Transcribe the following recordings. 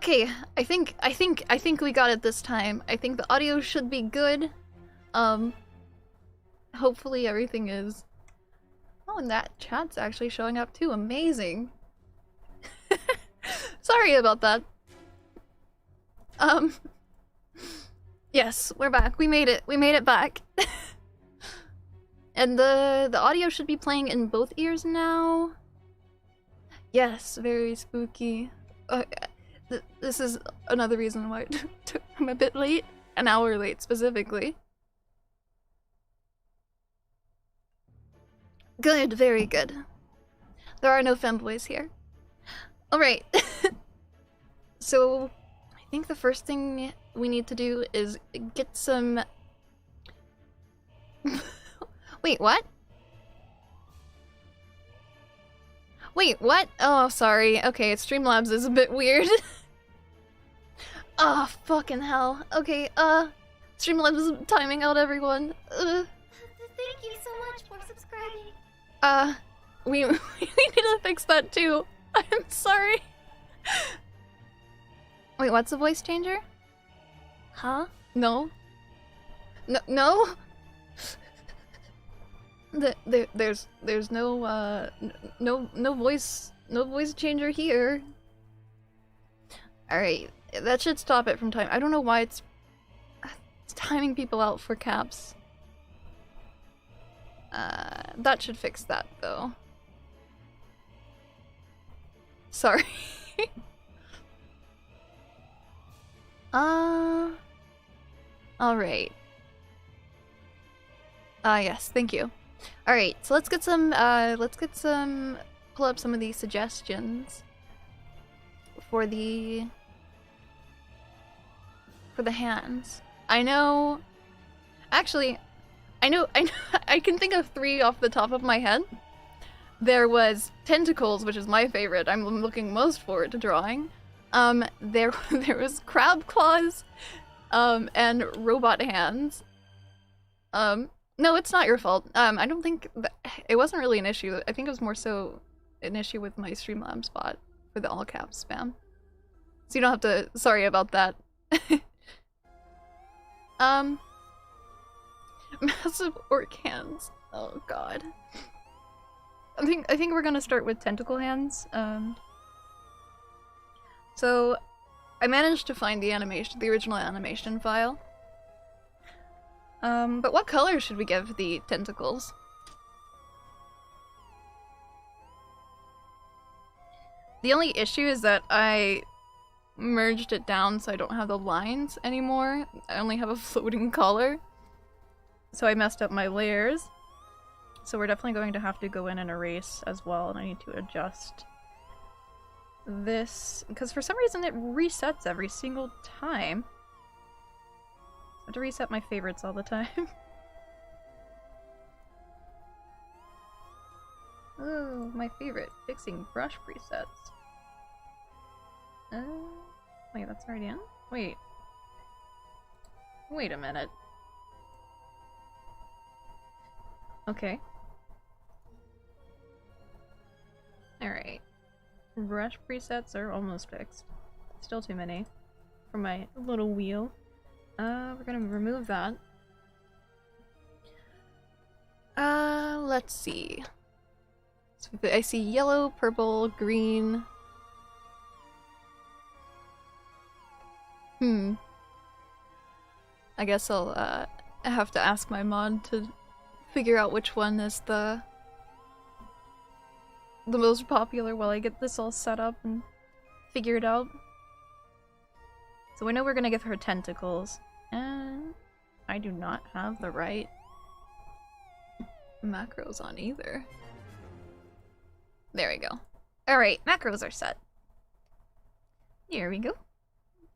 Okay, I think we got it this time. I think the audio should be good. Hopefully everything is. Oh, and that chat's actually showing up too. Amazing. Sorry about that. Yes, we're back. We made it. We made it back. And the audio should be playing in both ears now. Yes, very spooky. This is another reason why I'm a bit late. An hour late, specifically. Good, very good. There are no femboys here. Alright. So, I think the first thing we need to do is get some... Wait, what? Wait, what? Oh, sorry. Okay, Streamlabs is a bit weird. Oh, fucking hell. Okay, Streamlabs is timing out everyone. Thank you so much for subscribing. We need to fix that too. I'm sorry. Wait, what's a voice changer? Huh? No? No? There's no voice changer here. Alright, that should stop it from time. I don't know why it's timing people out for caps. That should fix that though. Sorry. Alright. Yes, thank you. Alright, so let's get some, pull up some of these suggestions for the hands. I know, actually, I know, I can think of 3 off the top of my head. There was tentacles, which is my favorite. I'm looking most forward to drawing. There was crab claws, and robot hands. No, it's not your fault. I don't think it wasn't really an issue. I think it was more so an issue with my Streamlabs bot for the all caps spam. So you don't have to. Sorry about that. Massive orc hands. Oh god. I think we're gonna start with tentacle hands. So I managed to find the original animation file. But what color should we give the tentacles? The only issue is that I merged it down so I don't have the lines anymore. I only have a floating color. So I messed up my layers. So we're definitely going to have to go in and erase as well, and I need to adjust this, because for some reason it resets every single time. I have to reset my favorites all the time. Oh, my favorite, fixing brush presets. Wait, that's already in? Wait a minute. Okay. Alright. Brush presets are almost fixed. Still too many for my little wheel. We're gonna remove that. Let's see. So I see yellow, purple, green. I guess I'll, have to ask my mod to figure out which one is the most popular while I get this all set up and figured out. So we know we're gonna give her tentacles, and I do not have the right macros on either. There we go. Alright, macros are set. Here we go.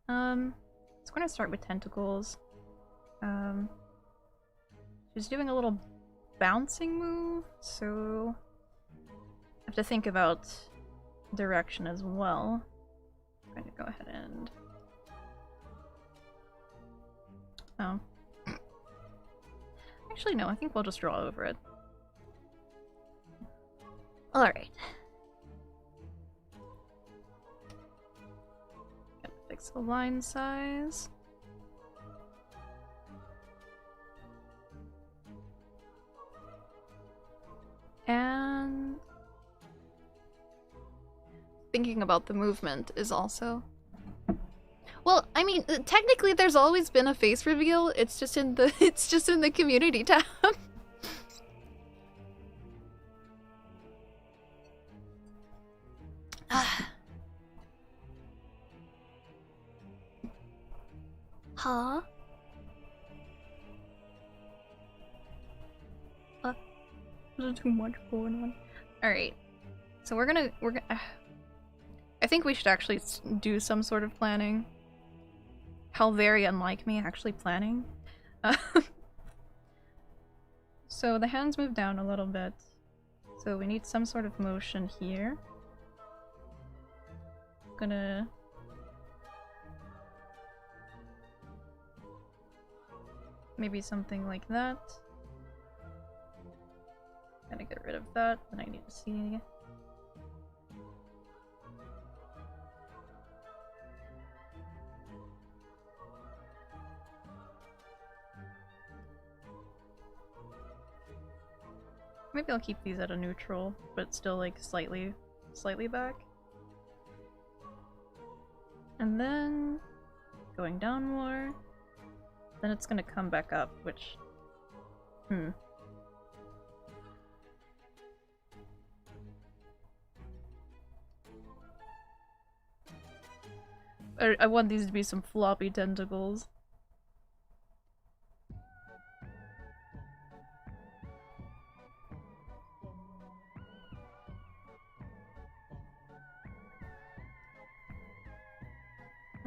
So we're gonna start with tentacles. She's doing a little bouncing move, so I have to think about direction as well. I'm going to go ahead and... Oh. Actually, no, I think we'll just draw over it. Alright. Pixel line size. And thinking about the movement is also... Well, I mean, technically there's always been a face reveal. It's just in the community tab. Huh? There's too much going on. All right, so we're gonna. I think we should actually do some sort of planning. How very unlike me actually planning. So the hands move down a little bit. So we need some sort of motion here. Gonna... maybe something like that. Gotta get rid of that, then I need to see. Maybe I'll keep these at a neutral, but still like slightly back. And then going down more. Then it's gonna come back up, which... I want these to be some floppy tentacles.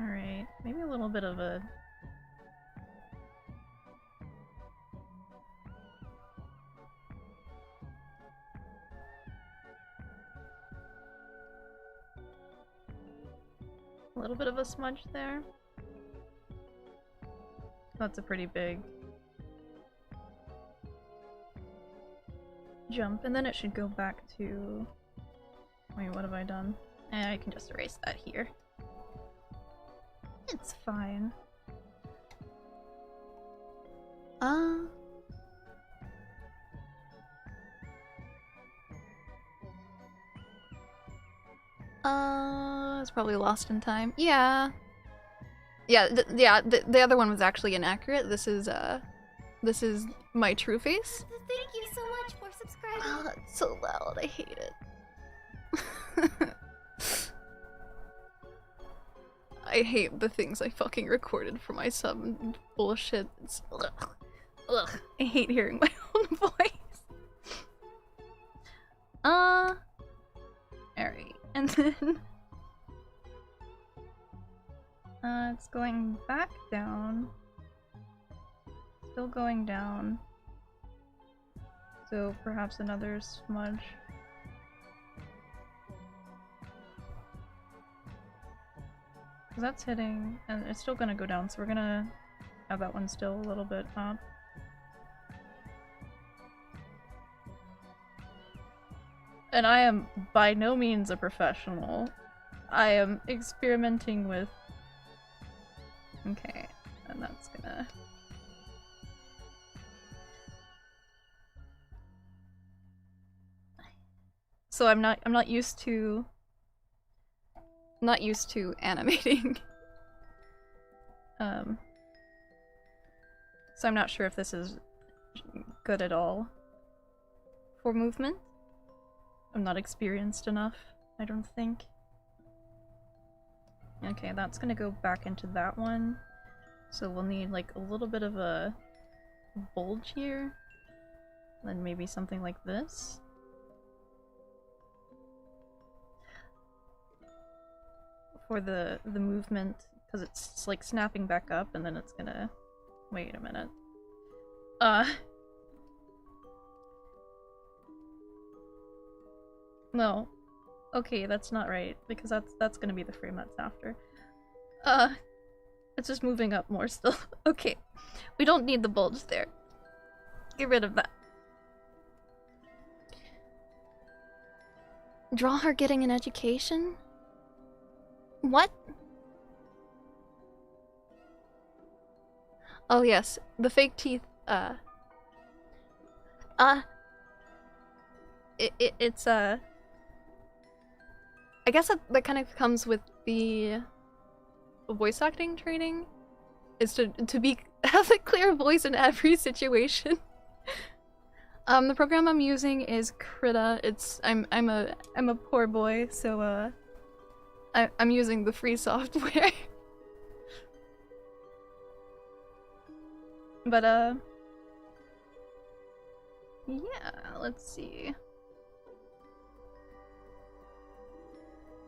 Alright, maybe a little bit of a... a little bit of a smudge there. That's a pretty big jump, and then it should go back to... wait, what have I done? I can just erase that here. It's fine. It's probably lost in time. Yeah. Yeah, the other one was actually inaccurate. This is my true face. Thank you so much for subscribing. Oh, it's so loud. I hate it. I hate the things I fucking recorded for my sub and bullshit. It's, ugh. I hate hearing my own voice. Alright, and then it's going back down. Still going down. So perhaps another smudge. Because that's hitting, and it's still gonna go down, so we're gonna have that one still a little bit up. And I am by no means a professional. I am experimenting with... okay, and that's gonna... so I'm not used to... animating. So I'm not sure if this is good at all for movement. I'm not experienced enough, I don't think. Okay, that's gonna go back into that one. So we'll need like a little bit of a bulge here. Then maybe something like this. For the movement, because it's like snapping back up and then it's gonna... wait a minute. No. Okay, that's not right, because that's gonna be the frame that's after. It's just moving up more still. Okay. We don't need the bulge there. Get rid of that. Draw her getting an education? What? Oh yes, the fake teeth, uh, it's, I guess that kind of comes with the voice acting training, is to have a clear voice in every situation. The program I'm using is Krita. I'm a poor boy, so I'm using the free software. But yeah, let's see.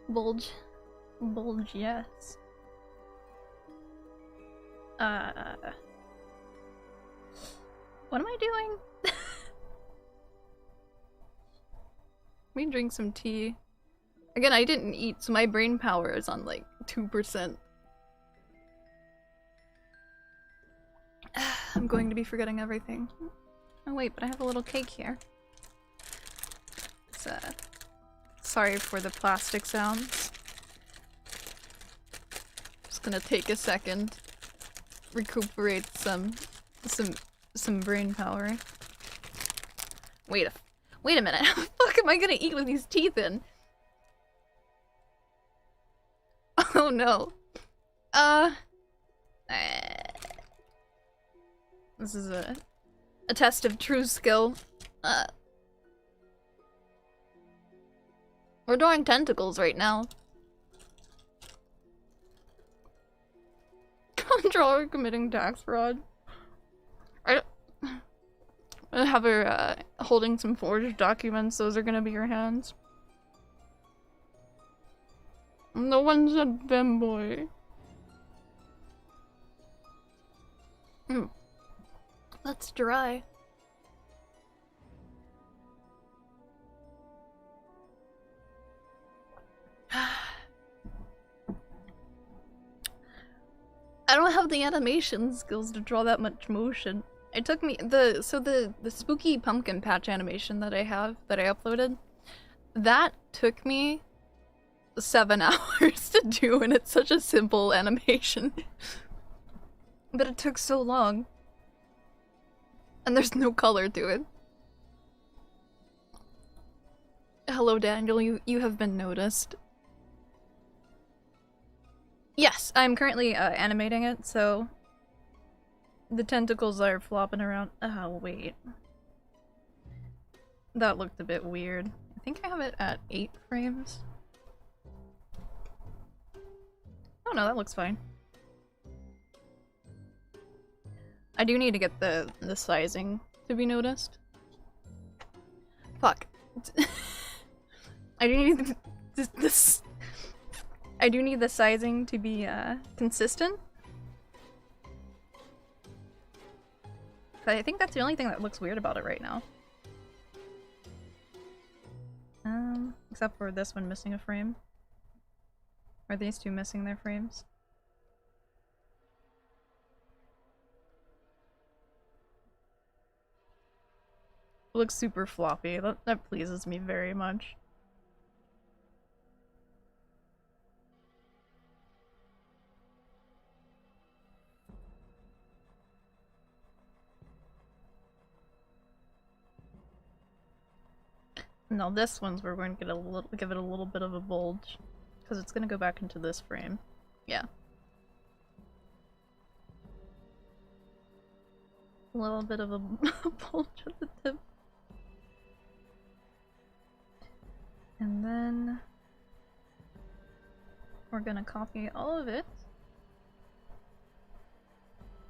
Bulge, yes. What am I doing? Let me drink some tea. Again, I didn't eat, so my brain power is on like 2%. I'm going to be forgetting everything. Oh wait, but I have a little cake here. It's, sorry for the plastic sounds. Just gonna take a second. Recuperate some brain power. Wait a minute. How the fuck am I gonna eat with these teeth in? Oh no. This is a test of true skill. We're drawing tentacles right now. Controller committing tax fraud. I have her holding some forged documents. Those are gonna be her hands. No one said femboy. That's dry. I don't have the animation skills to draw that much motion. It took me the spooky pumpkin patch animation that I uploaded, that took me 7 hours to do, and it's such a simple animation. But it took so long. And there's no color to it. Hello Daniel, you have been noticed. Yes, I'm currently animating it, so the tentacles are flopping around. Oh, wait. That looked a bit weird. I think I have it at 8 frames. Oh no, that looks fine. I do need to get the sizing to be noticed. Fuck. I do need this. I do need the sizing to be consistent. But I think that's the only thing that looks weird about it right now. Except for this one missing a frame. Are these two missing their frames? It looks super floppy. That pleases me very much. No, this one's we're going to get give it a little bit of a bulge, because it's going to go back into this frame. Yeah. A little bit of a bulge at the tip. And then we're going to copy all of it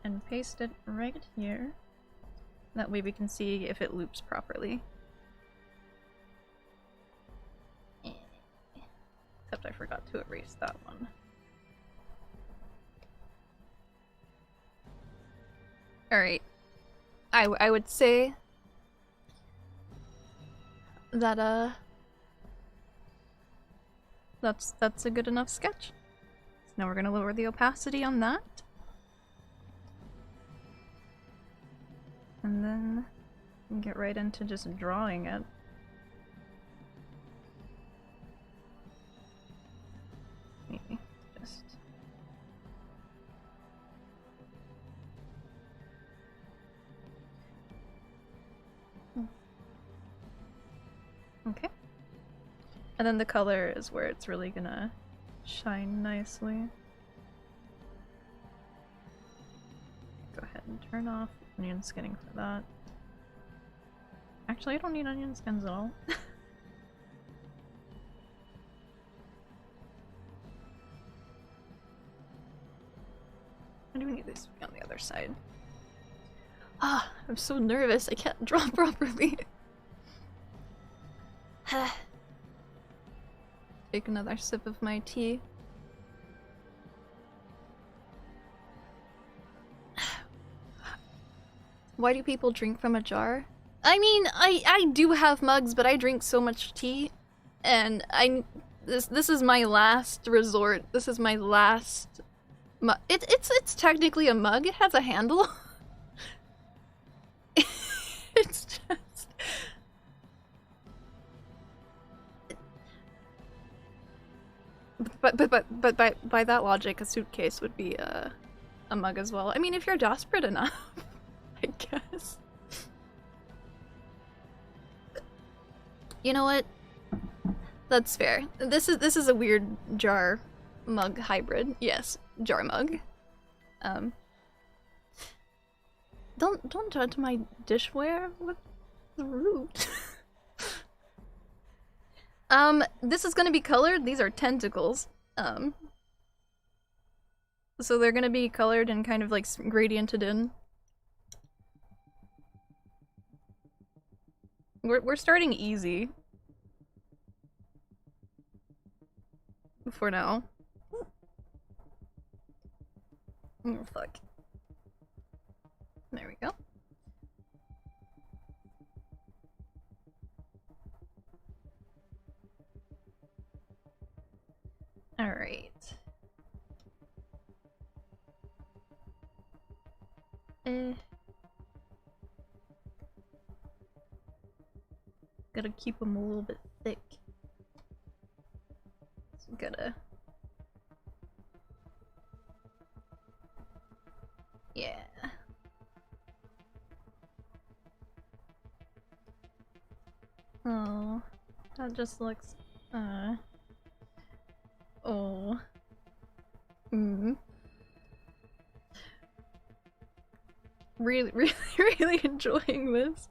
and paste it right here. That way we can see if it loops properly. Except I forgot to erase that one. Alright. I would say that that's a good enough sketch. So now we're gonna lower the opacity on that. And then get right into just drawing it. Maybe just Okay. And then the color is where it's really gonna shine nicely. Go ahead and turn off onion skinning for that. Actually, I don't need onion skins at all. I do need this on the other side. Ah, I'm so nervous. I can't draw properly. Take another sip of my tea. Why do people drink from a jar? I mean, I do have mugs, but I drink so much tea, and this is my last resort. This is my last mug. It's technically a mug. It has a handle. It's just but by that logic, a suitcase would be a mug as well. I mean, if you're desperate enough, I guess. You know what? That's fair. This is a weird jar mug hybrid. Yes, jar mug. Don't judge my dishware. What's rude? This is gonna be colored. These are tentacles. So they're gonna be colored and kind of like gradiented in. We're starting easy. For now. Oh, fuck. There we go. Alright. Gotta keep them a little bit thick. So gotta... Yeah. Oh, that just looks, oh. Really, really enjoying this.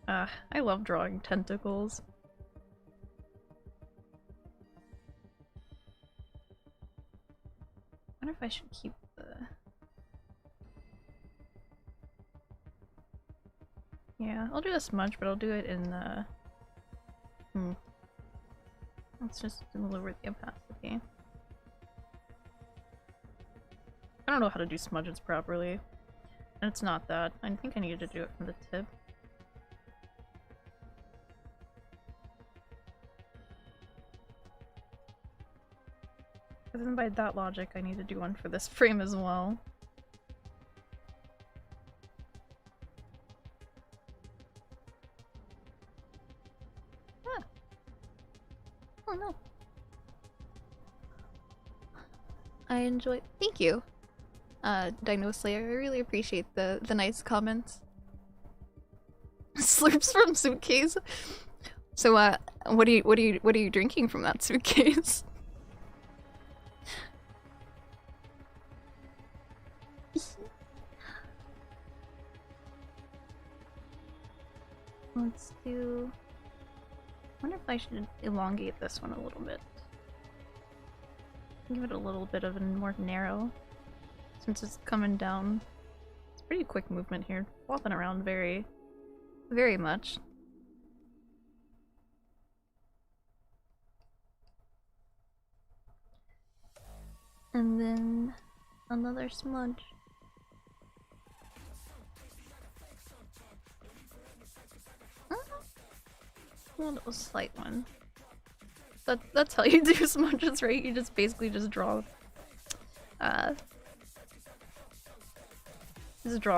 I love drawing tentacles. I wonder if I should keep the... Yeah, I'll do a smudge, but I'll do it in the... Let's just lower the opacity. I don't know how to do smudges properly. And it's not that. I think I needed to do it from the tip. But then by that logic, I need to do one for this frame as well. Ah. Oh no. I enjoy- thank you, Dino Slayer. I really appreciate the nice comments. Slurps from suitcase. So, what are you drinking from that suitcase? Let's do... I wonder if I should elongate this one a little bit. Give it a little bit of a more narrow, since it's coming down. It's pretty quick movement here, flopping around very, very much. And then another smudge. Well, a slight one. That's how you do smudges, right? You just basically just draw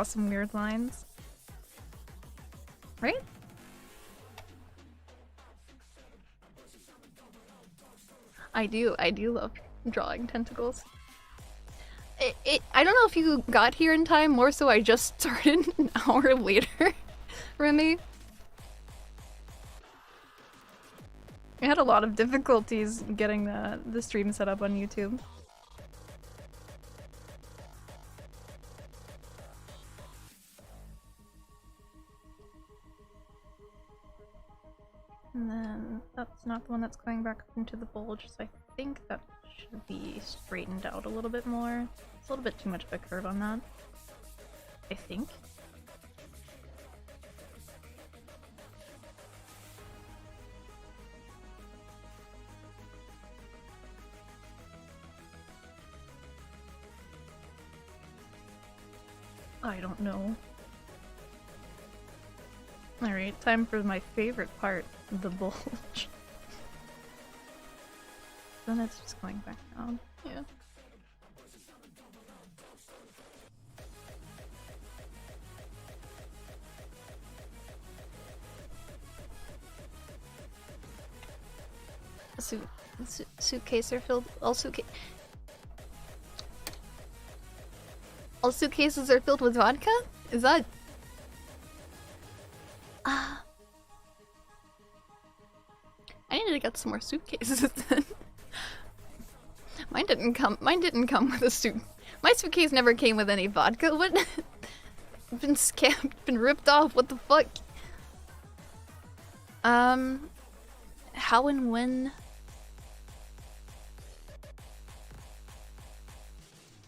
some weird lines. Right? I do love drawing tentacles. I don't know if you got here in time, more so I just started an hour later. for me. I had a lot of difficulties getting the stream set up on YouTube. And then that's not the one that's going back into the bulge, so I think that should be straightened out a little bit more. It's a little bit too much of a curve on that, I think. I don't know. Alright, time for my favorite part, the bulge. Then it's just going back down. Yeah. Suitcase are filled. All suitcases are filled with vodka? Is that? I need to get some more suitcases then. Mine didn't come with a suit. My suitcase never came with any vodka. What? Been scammed, been ripped off. What the fuck? How and when?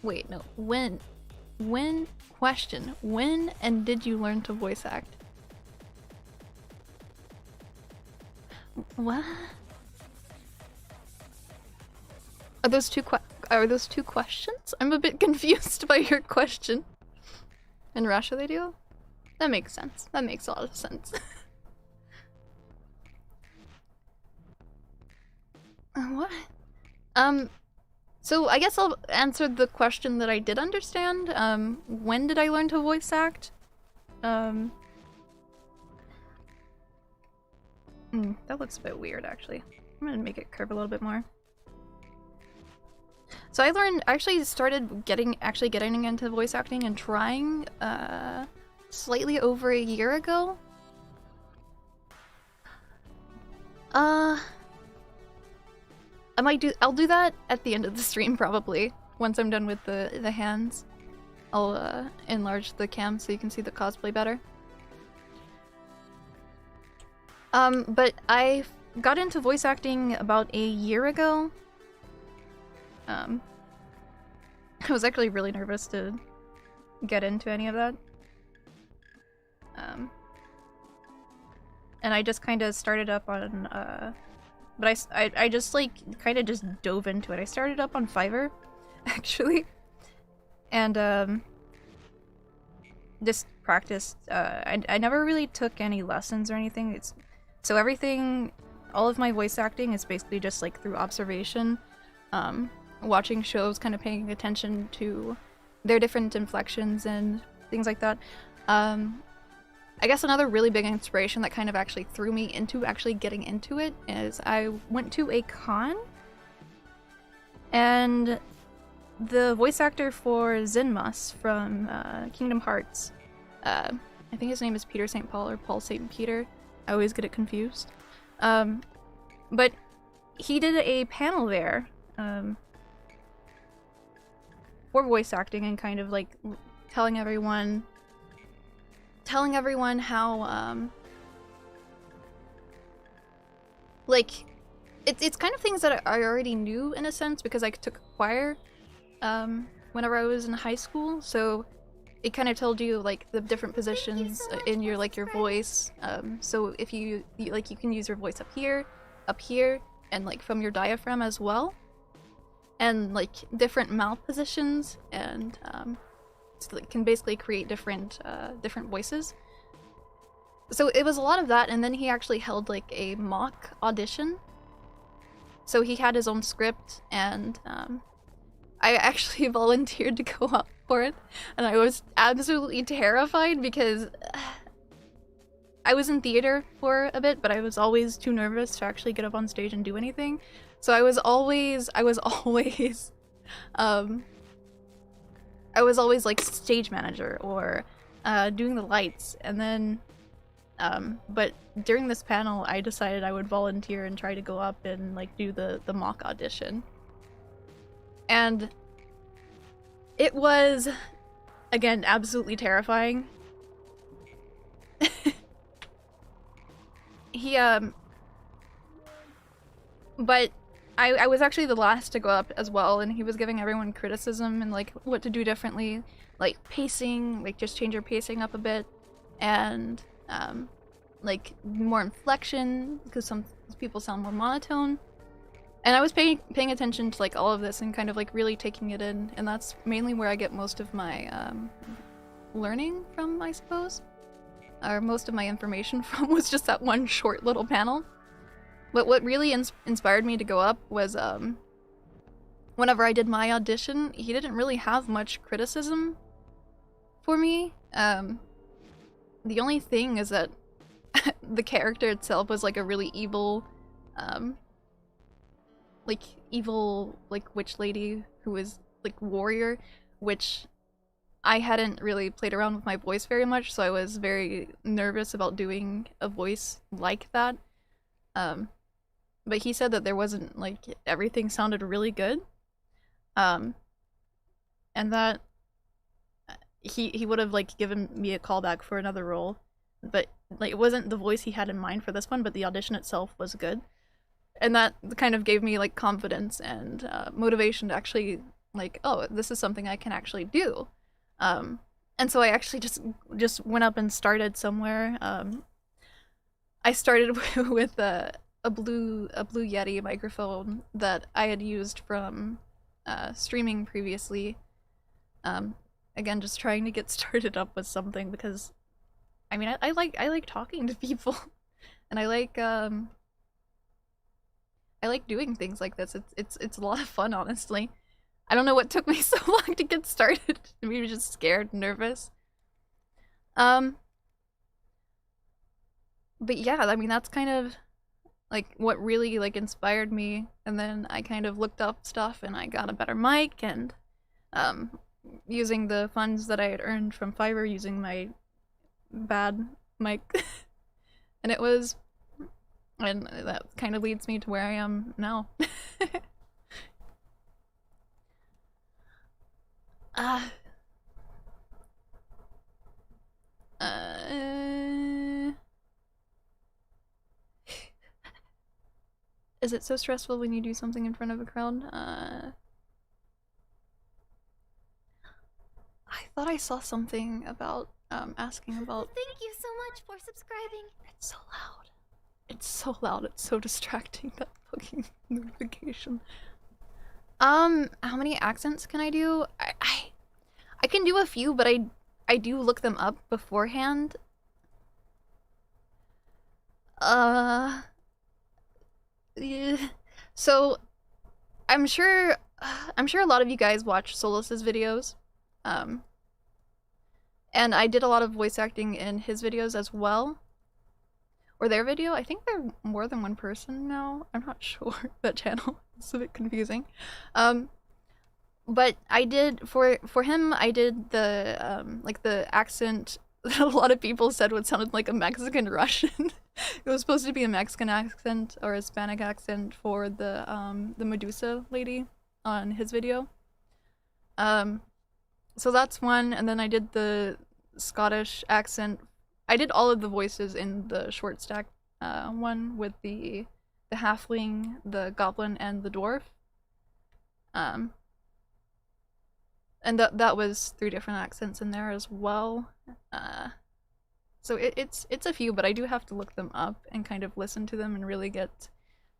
Wait, no. When? Question. When and did you learn to voice act? What? Are those two questions? I'm a bit confused by your question. In Russia they do? That makes sense. That makes a lot of sense. What? So I guess I'll answer the question that I did understand. When did I learn to voice act? That looks a bit weird, actually. I'm gonna make it curve a little bit more. So I actually started getting into voice acting and trying, slightly over a year ago. I'll do that at the end of the stream, probably. Once I'm done with the hands. I'll, enlarge the cam so you can see the cosplay better. But I got into voice acting about a year ago. I was actually really nervous to get into any of that. And I just kind of started up on, but I just like kind of just dove into it. I started up on Fiverr, actually, and just practiced. I never really took any lessons or anything. So everything, all of my voice acting is basically just like through observation, watching shows, kind of paying attention to their different inflections and things like that. I guess another really big inspiration that kind of actually threw me into actually getting into it is I went to a con, and the voice actor for Zinmas from Kingdom Hearts, I think his name is Peter St. Paul or Paul St. Peter. I always get it confused. But he did a panel there for voice acting and kind of like telling everyone how like it's kind of things that I already knew in a sense because I took choir whenever I was in high school, so it kind of told you like the different positions in your like your voice. So if you can use your voice up here, and like from your diaphragm as well, and like different mouth positions, and so it can basically create different voices. So it was a lot of that, and then he actually held like a mock audition. So he had his own script, and I actually volunteered to go up for it, and I was absolutely terrified because I was in theater for a bit, but I was always too nervous to actually get up on stage and do anything. So I was always like stage manager or doing the lights, and then But during this panel, I decided I would volunteer and try to go up and like do the mock audition. And it was, again, absolutely terrifying. But I was actually the last to go up as well, and he was giving everyone criticism and like what to do differently, like pacing, like just change your pacing up a bit, and like more inflection because some people sound more monotone. And I was paying attention to like all of this and kind of like really taking it in, and that's mainly where I get most of my learning from, I suppose, or most of my information from was just that one short little panel. But what really inspired me to go up was whenever I did my audition, he didn't really have much criticism for me. The only thing is that the character itself was like a really evil, like witch lady who was like warrior, which I hadn't really played around with my voice very much, so I was very nervous about doing a voice like that. But he said that there wasn't, like, everything sounded really good. And that he would have, like, given me a callback for another role. But, like, it wasn't the voice he had in mind for this one, but the audition itself was good. And that kind of gave me, like, confidence and motivation to actually, like, oh, this is something I can actually do. And so I actually just went up and started somewhere. I started with a blue Yeti microphone that I had used from streaming previously. Again, just trying to get started up with something because, I mean, I like talking to people, and I like doing things like this. It's a lot of fun, honestly. I don't know what took me so long to get started. Maybe just scared, nervous. But yeah, I mean, that's kind of like what really like inspired me, and then I kind of looked up stuff and I got a better mic, and using the funds that I had earned from Fiverr using my bad mic and that kind of leads me to where I am now. Is it so stressful when you do something in front of a crowd? I thought I saw something about asking about. Thank you so much for subscribing. It's so loud. It's so loud. It's so distracting, that fucking notification. How many accents can I do? I can do a few, but I do look them up beforehand. Yeah. So I'm sure a lot of you guys watch Solus's videos. And I did a lot of voice acting in his videos as well. Or their video. I think they're more than one person now. I'm not sure. That channel. It's a bit confusing. But I did for him I did the like the accent that a lot of people said would sound like a Mexican Russian. It was supposed to be a Mexican accent or a Hispanic accent for the Medusa lady on his video. So that's one, and then I did the Scottish accent. I did all of the voices in the short stack one with the halfling, the goblin, and the dwarf. And that was 3 different accents in there as well. So it's a few, but I do have to look them up and kind of listen to them and really get.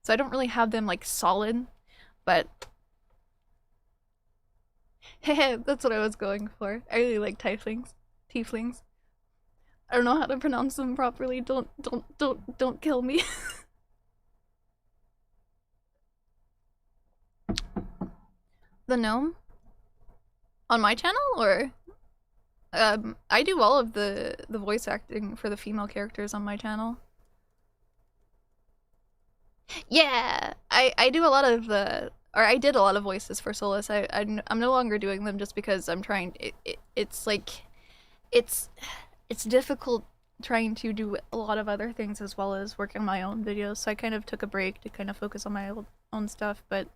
So I don't really have them like solid, but that's what I was going for. I really like tieflings. I don't know how to pronounce them properly. Don't kill me. The gnome? On my channel, or? I do all of the voice acting for the female characters on my channel. Yeah! I do a lot of the... Or I did a lot of voices for Solus. I'm no longer doing them just because I'm trying... It's like... It's difficult trying to do a lot of other things as well as work on my own videos, so I kind of took a break to kind of focus on my own stuff, but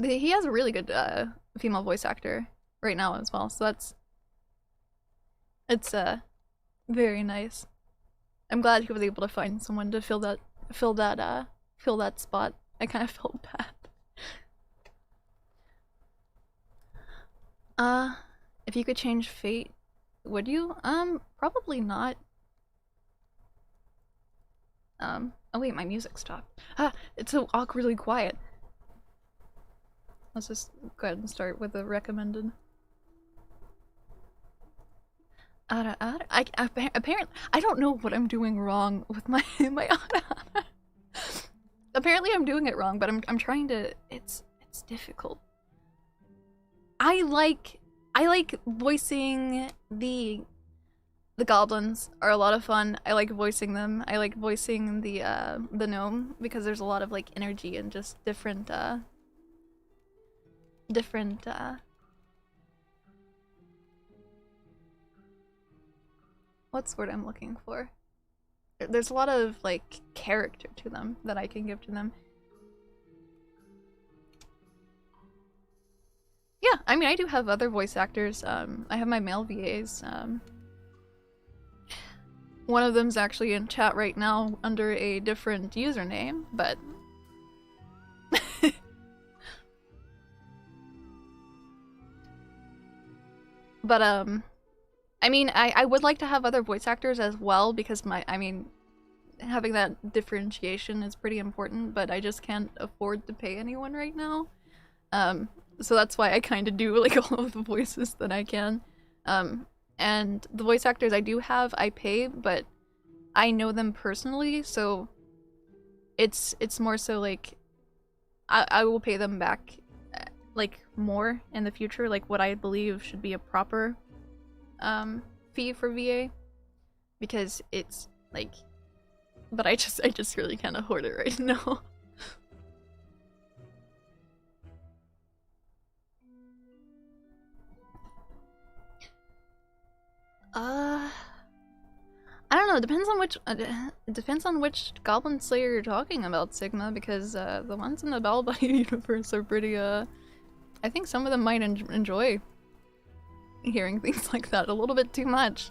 he has a really good female voice actor right now as well, so it's very nice. I'm glad he was able to find someone to fill that spot. I kind of felt bad. If you could change fate, would you? Probably not. Oh wait, my music stopped. It's so awkwardly quiet. Let's just go ahead and start with the recommended. Apparently, I don't know what I'm doing wrong with my Ara. Apparently, I'm doing it wrong, but I'm trying to. It's difficult. I like voicing the goblins are a lot of fun. I like voicing them. I like voicing the gnome because there's a lot of like energy and just different what's the word I'm looking for? There's a lot of like character to them that I can give to them. Yeah, I mean I do have other voice actors. I have my male VAs. One of them's actually in chat right now under a different username, but I mean, I would like to have other voice actors as well because I mean, having that differentiation is pretty important, but I just can't afford to pay anyone right now. So that's why I kind of do like all of the voices that I can. And the voice actors I do have, I pay, but I know them personally, so it's more so like I will pay them back like more in the future, like what I believe should be a proper fee for VA, because it's like, but I just really can't afford it right now. I don't know. It depends on which Goblin Slayer you're talking about, Sigma, because the ones in the Bell Buddy universe are pretty. I think some of them might enjoy hearing things like that a little bit too much.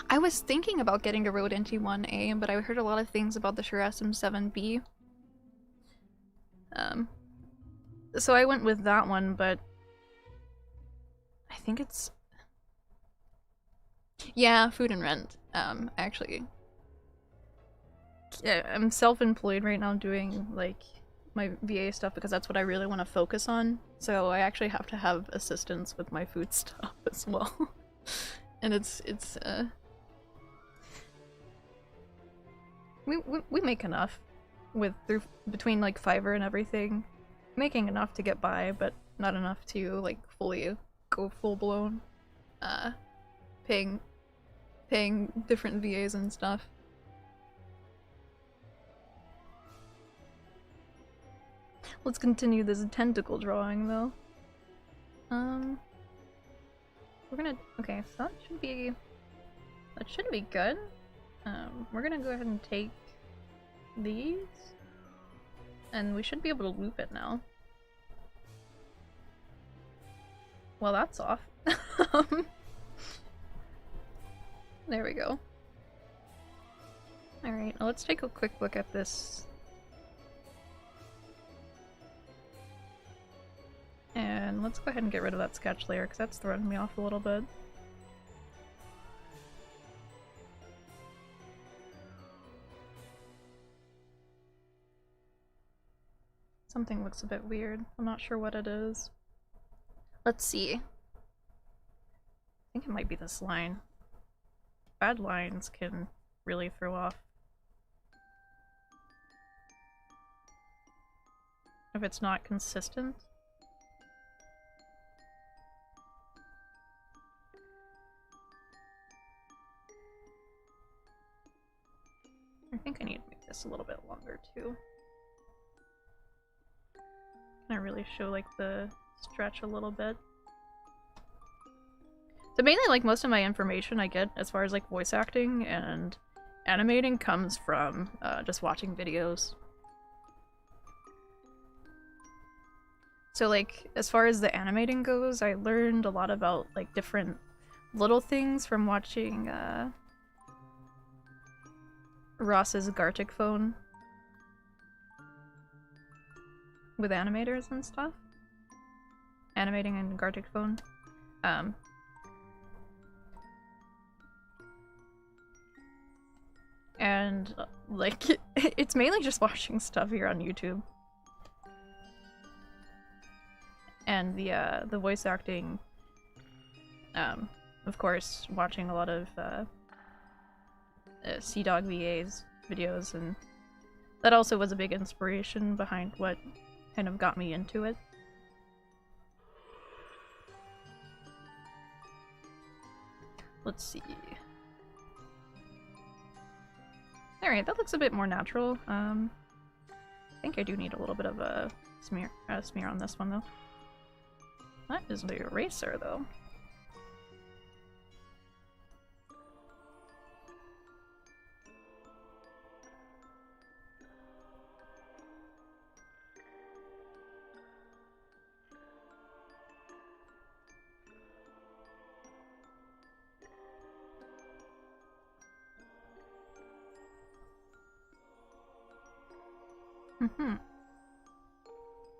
I was thinking about getting a Road NT1A, but I heard a lot of things about the Shurasim 7B. So I went with that one, but I think it's. Yeah, food and rent. Actually, yeah, I'm self-employed right now doing like my VA stuff because that's what I really want to focus on. So I actually have to have assistance with my food stuff as well. And it's we make enough between like Fiverr and everything, making enough to get by, but not enough to like fully go full blown paying different VAs and stuff. Let's continue this tentacle drawing though. We're gonna, okay, so that should be good. We're gonna go ahead and take these, and we should be able to loop it now. Well, that's off. There we go. Alright, well, let's take a quick look at this. And let's go ahead and get rid of that sketch layer, because that's throwing me off a little bit. Something looks a bit weird. I'm not sure what it is. Let's see. I think it might be this line. Bad lines can really throw off. If it's not consistent. I think I need to make this a little bit longer too. Can I really show like the stretch a little bit? So mainly, like, most of my information I get as far as, like, voice acting and animating comes from just watching videos. So, like, as far as the animating goes, I learned a lot about, like, different little things from watching Ross's Gartic phone with animators and stuff. Animating in Gartic phone. And, like, it's mainly just watching stuff here on YouTube. And the voice acting, of course, watching a lot of Sea-Dog VA's videos, and that also was a big inspiration behind what kind of got me into it. Let's see. Alright, that looks a bit more natural. I think I do need a little bit of a smear on this one, though. That is the eraser, though.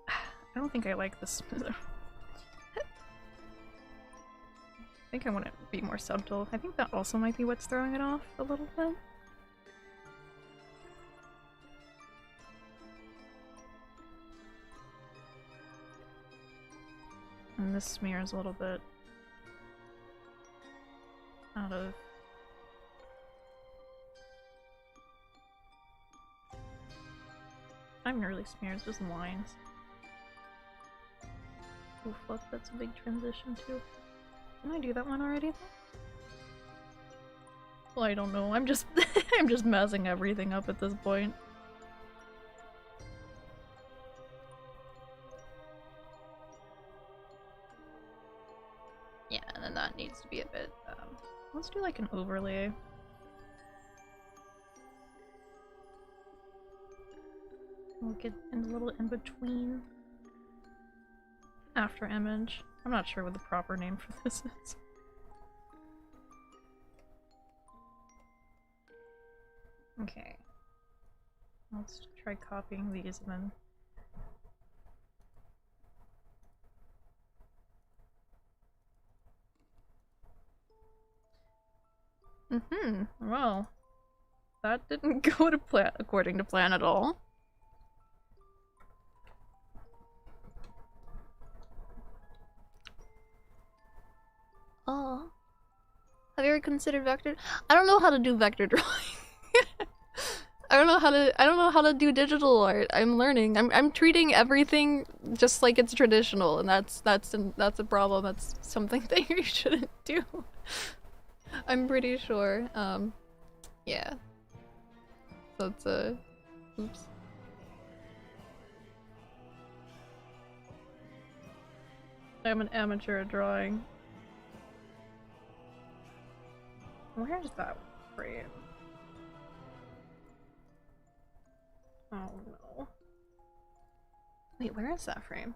I don't think I like this. I think I want it to be more subtle. I think that also might be what's throwing it off a little bit. And this smear is a little bit out of... Not even really smears, just lines. Oh fuck, that's a big transition too. Didn't I do that one already though? Well, I don't know. I'm just I'm just messing everything up at this point. Yeah, and then that needs to be a bit let's do like an overlay. We'll get in a little in between. After image. I'm not sure what the proper name for this is. Okay. Let's try copying these and then... Well, that didn't go to plan according to plan at all. Oh. Have you ever considered vector? I don't know how to do vector drawing. I don't know how to do digital art. I'm learning. I'm treating everything just like it's traditional, and that's a problem. That's something that you shouldn't do. I'm pretty sure. Yeah. That's oops. I'm an amateur at drawing. Where's that frame? Oh no. Wait, where is that frame?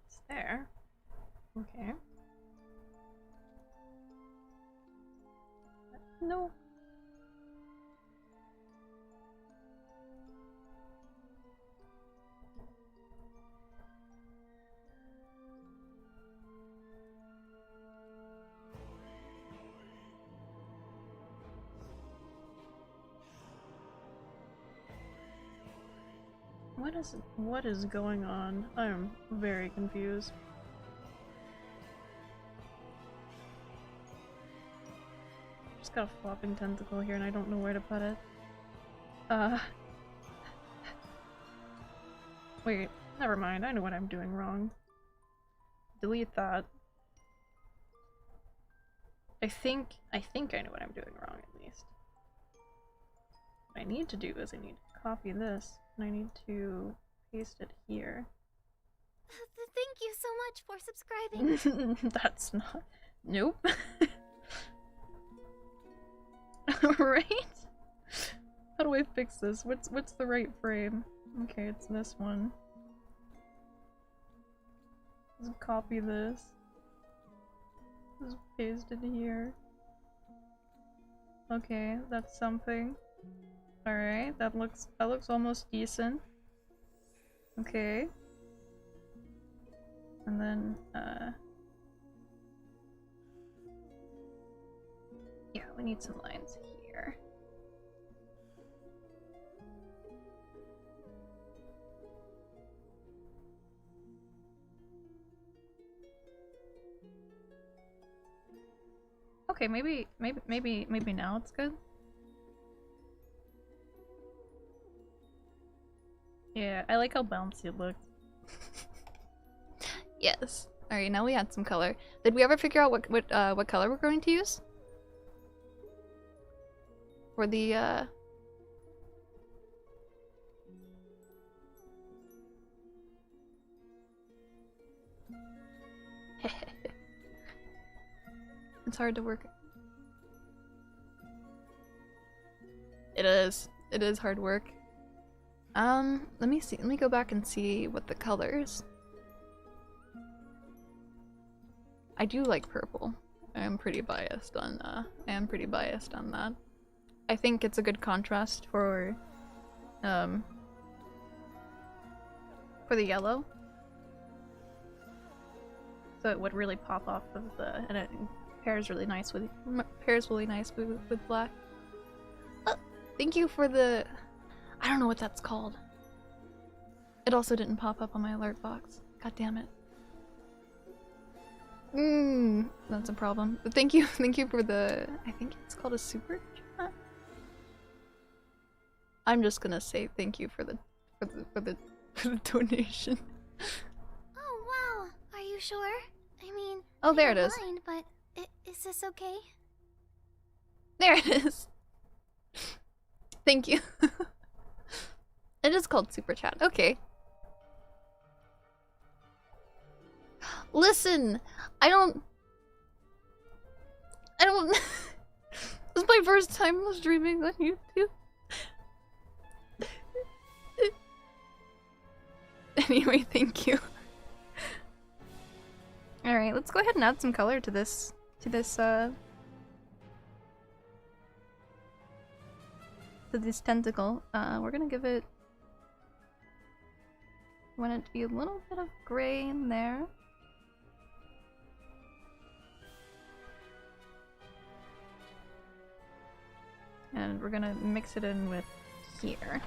It's there. Okay. No. What is going on? I'm very confused. Just got a flopping tentacle here and I don't know where to put it. Wait, never mind. I know what I'm doing wrong. Delete that. I think I know what I'm doing wrong at least. What I need to do is I need to copy this and I need to paste it here. The thing much for subscribing. That's not. Nope. Right? How do I fix this? What's the right frame? Okay, it's this one. Just copy this. Just paste it here. Okay, that's something. Alright, that looks almost decent. Okay. And then, yeah, we need some lines here. Okay, maybe now it's good. Yeah, I like how bouncy it looks. Yes. Alright, now we had some color. Did we ever figure out what color we're going to use? For the It's hard to work. It is. It is hard work. Let me see. Let me go back and see what the colors. I do like purple. I am pretty biased on that. I think it's a good contrast for the yellow. So it would really pop off of the, and it pairs really nice with black. Oh, thank you for the, I don't know what that's called. It also didn't pop up on my alert box. God damn it. That's a problem. But thank you for the, I think it's called a super chat. I'm just gonna say thank you for the donation. Oh wow, are you sure? I mean, Oh, there I it don't is. mind, but is this okay? There it is. Thank you. It is called super chat. Okay. Listen, I don't this is my first time streaming on YouTube. Anyway, thank you. Alright, let's go ahead and add some color to this tentacle. We're gonna give it, want it to be a little bit of gray in there. And we're gonna mix it in with here.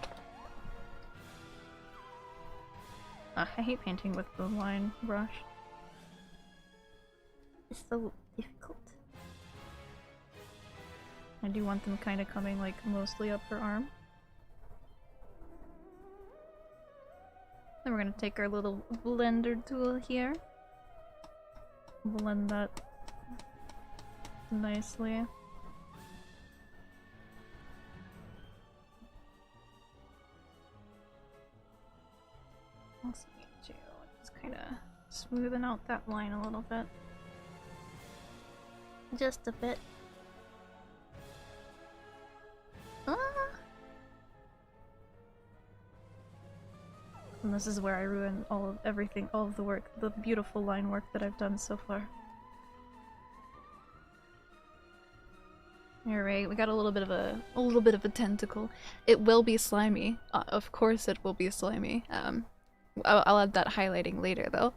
I hate painting with the line brush. It's so difficult. I do want them kind of coming like mostly up her arm. Then we're gonna take our little blender tool here. Blend that nicely. Also need to just kind of smoothen out that line a little bit. Just a bit. And this is where I ruin everything, all of the work, the beautiful line work that I've done so far. Alright, we got a little bit of a tentacle. It will be slimy. Of course it will be slimy. I'll add that highlighting later though.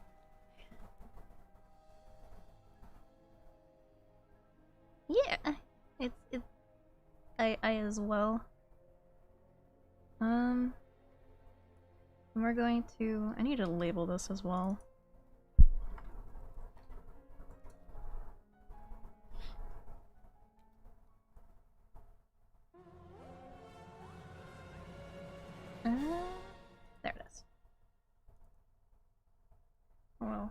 Yeah, I as well. We're going to, I need to label this as well. There it is. Well,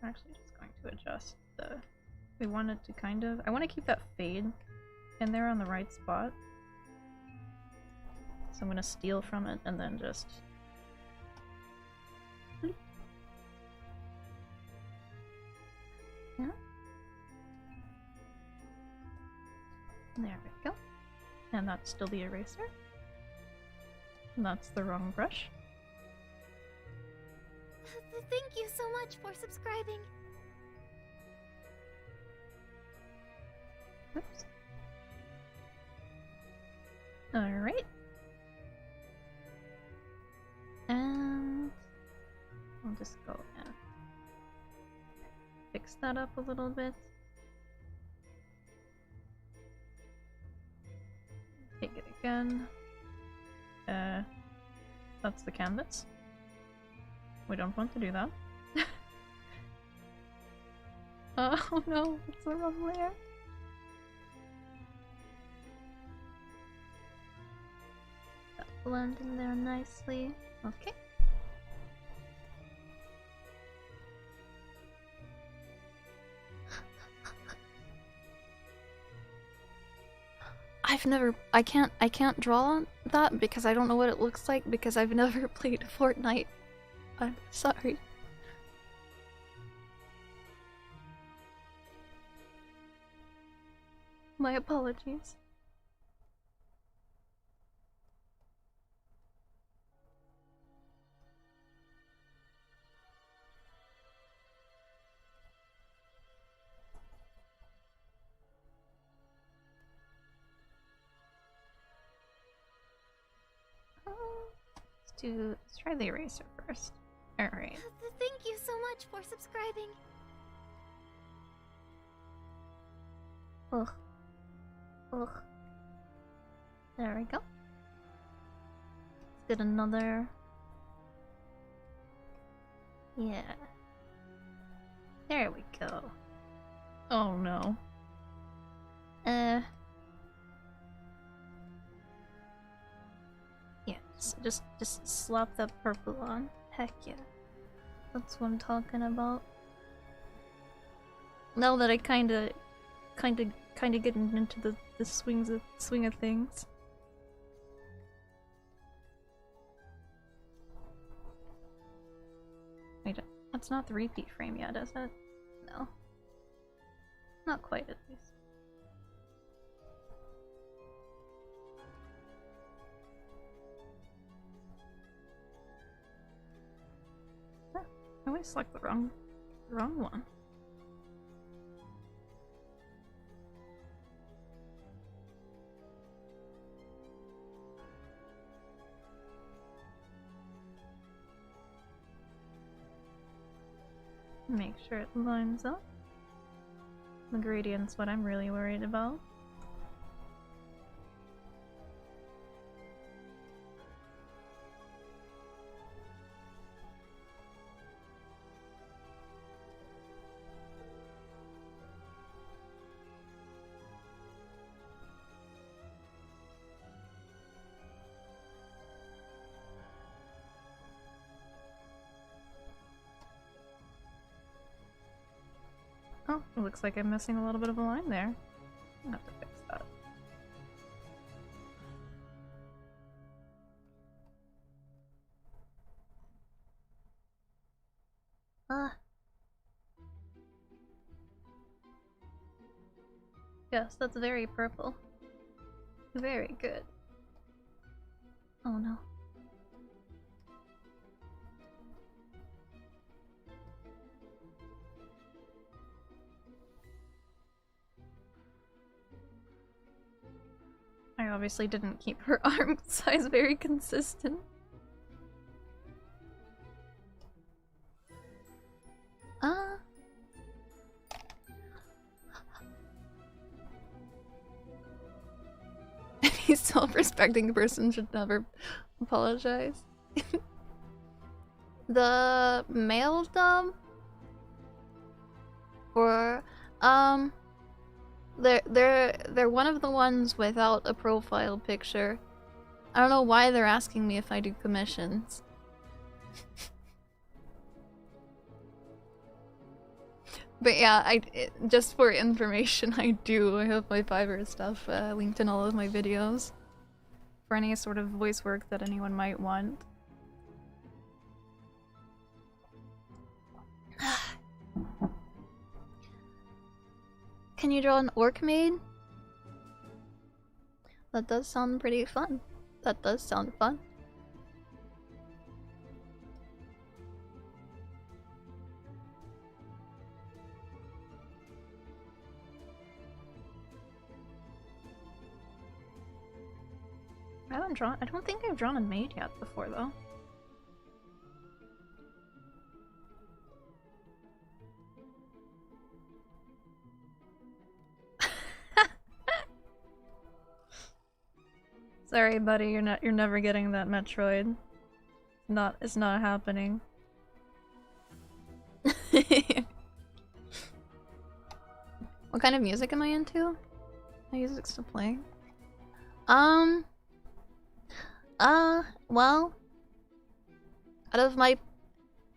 I'm actually just going to adjust the, we wanted to kind of, I want to keep that fade in there on the right spot. So I'm gonna steal from it and then just... There we go. And that's still the eraser. And that's the wrong brush. Thank you so much for subscribing. Oops. Alright. And I'll just go and fix that up a little bit. Take it again. That's the canvas. We don't want to do that. Oh no, it's the wrong layer. That blend in there nicely. Okay. I can't draw that because I don't know what it looks like because I've never played Fortnite. I'm sorry. My apologies. Let's try the eraser first. Alright. Thank you so much for subscribing. Ugh. Ugh. There we go. Let's get another. Yeah. There we go. Oh no. Yeah, just slap that purple on. Heck yeah. That's what I'm talking about. Now that I kinda getting into the swing of things. Wait, that's not the repeat frame yet, is it? No. Not quite, at least. Ah, I always select the wrong one. Make sure it lines up. The gradient's what I'm really worried about. Oh, it looks like I'm missing a little bit of a line there. I'll have to fix that. Yes, that's very purple. Very good. Oh no. I obviously didn't keep her arm size very consistent. Any self-respecting person should never apologize. The male dub? Or, they're one of the ones without a profile picture. I don't know why they're asking me if I do commissions. But yeah, just for information, I do. I have my Fiverr stuff linked in all of my videos. For any sort of voice work that anyone might want. Can you draw an orc maid? That does sound pretty fun. That does sound fun. I don't think I've drawn a maid yet before though. Sorry, buddy, you're never getting that Metroid. It's not happening. What kind of music am I into? My music's still playing. Well,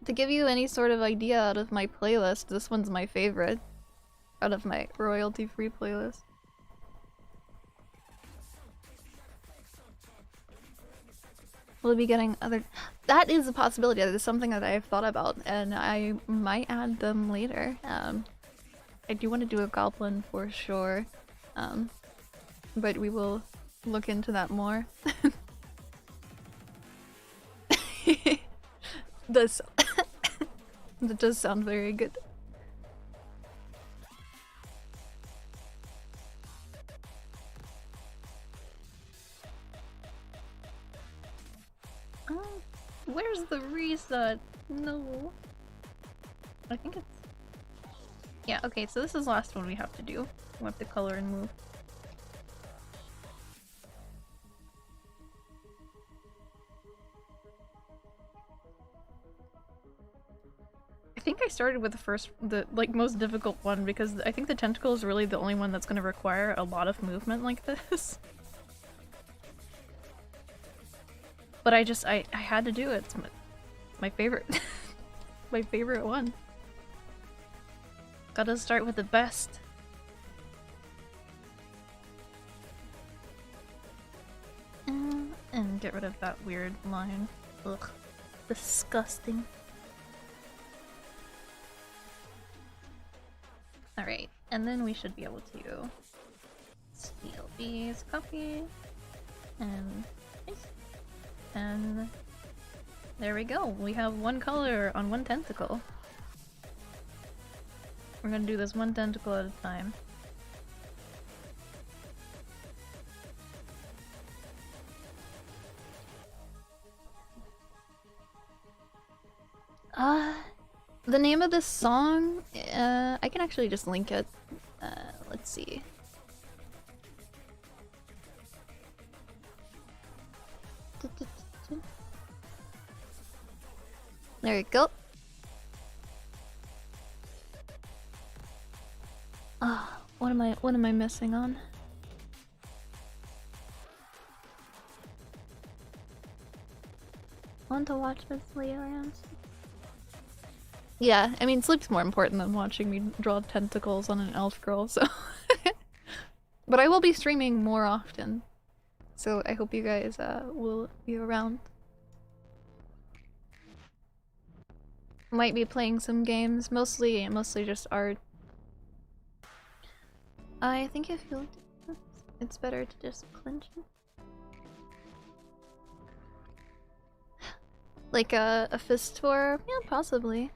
to give you any sort of idea out of my playlist, this one's my favorite. Out of my royalty-free playlist. We'll be getting other- That is a possibility. That is something that I've thought about, and I might add them later. I do want to do a goblin for sure. But we will look into that more. That does sound very good. Where's the reset? No. I think it's... Yeah, okay, so this is the last one we have to do. We have to color and move. I think I started with the most difficult one because I think the tentacle is really the only one that's going to require a lot of movement like this. But I had to do it. It's my favorite. My favorite one. Gotta start with the best. And get rid of that weird line. Ugh. Disgusting. Alright, and then we should be able to steal these, copy, and paste. And there we go. We have one color on one tentacle. We're gonna do this one tentacle at a time. The name of this song, I can actually just link it. Let's see. There you go. Ah, what am I missing on? Want to watch this later, Rams? Yeah, I mean, sleep's more important than watching me draw tentacles on an elf girl, so... But I will be streaming more often, so I hope you guys will be around. Might be playing some games, mostly just art. I think if you it's better to just clench it. Like a fist tour? Yeah, possibly.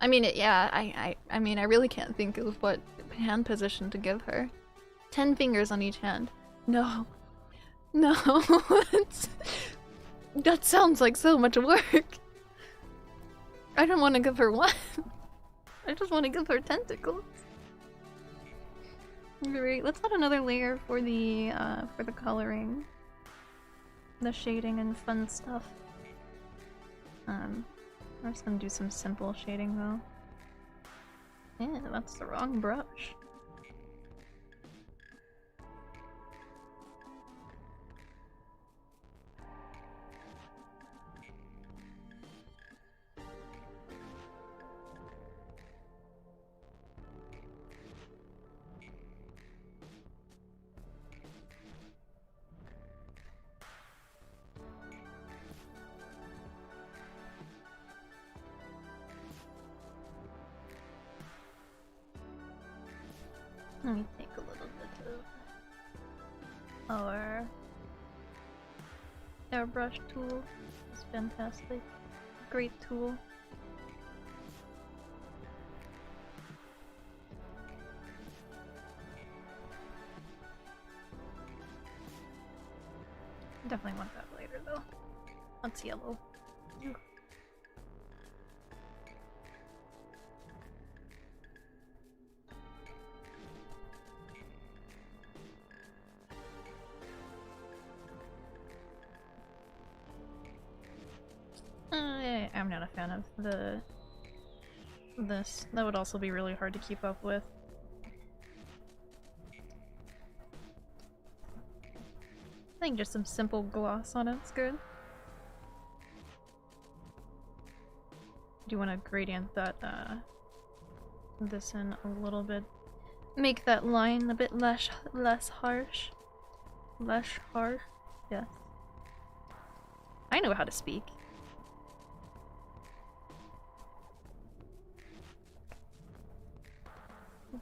I mean, yeah, I mean, I really can't think of what hand position to give her. 10 fingers on each hand. No. No. That sounds like so much work. I don't want to give her one. I just want to give her tentacles. Alright, let's add another layer for the coloring. The shading and fun stuff. I'm just gonna do some simple shading though. Yeah, that's the wrong brush. Let me take a little bit of our airbrush tool. It's fantastic. Great tool. Definitely want that later though. That's yellow. Ugh. I'm not a fan of this. That would also be really hard to keep up with. I think just some simple gloss on it's good. Do you want to gradient that this in a little bit? Make that line a bit less harsh. Less harsh? Yes. I know how to speak.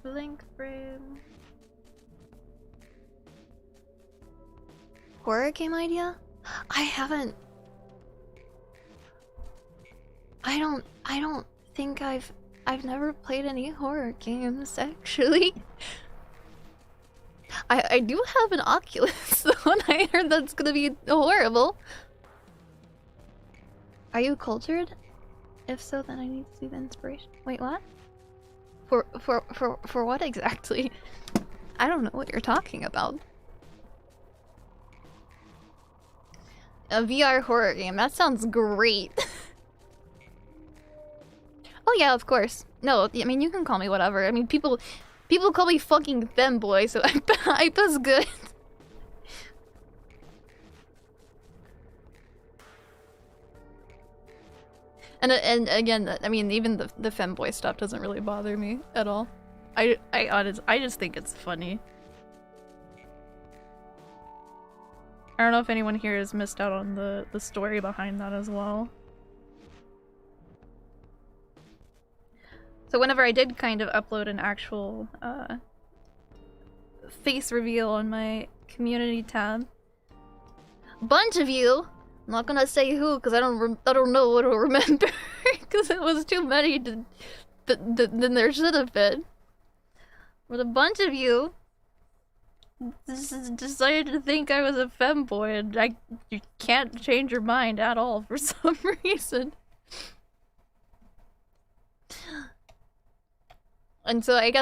Blank frame. Horror game idea? I haven't. I don't think I've never played any horror games actually. I do have an Oculus though, and I heard that's gonna be horrible. Are you cultured? If so, then I need to see the inspiration. Wait, what? For what exactly? I don't know what you're talking about. A VR horror game. That sounds great. Oh yeah, of course. No, I mean you can call me whatever. I mean people call me fucking femboy, so I was good. And again, I mean even the femboy stuff doesn't really bother me at all. I just think it's funny. I don't know if anyone here has missed out on the story behind that as well. So whenever I did kind of upload an actual face reveal on my community tab, a bunch of you, I'm not gonna say who because I don't know what to remember because it was too many than there should have been. But a bunch of you decided to think I was a femboy, and you can't change your mind at all for some reason. And so I guess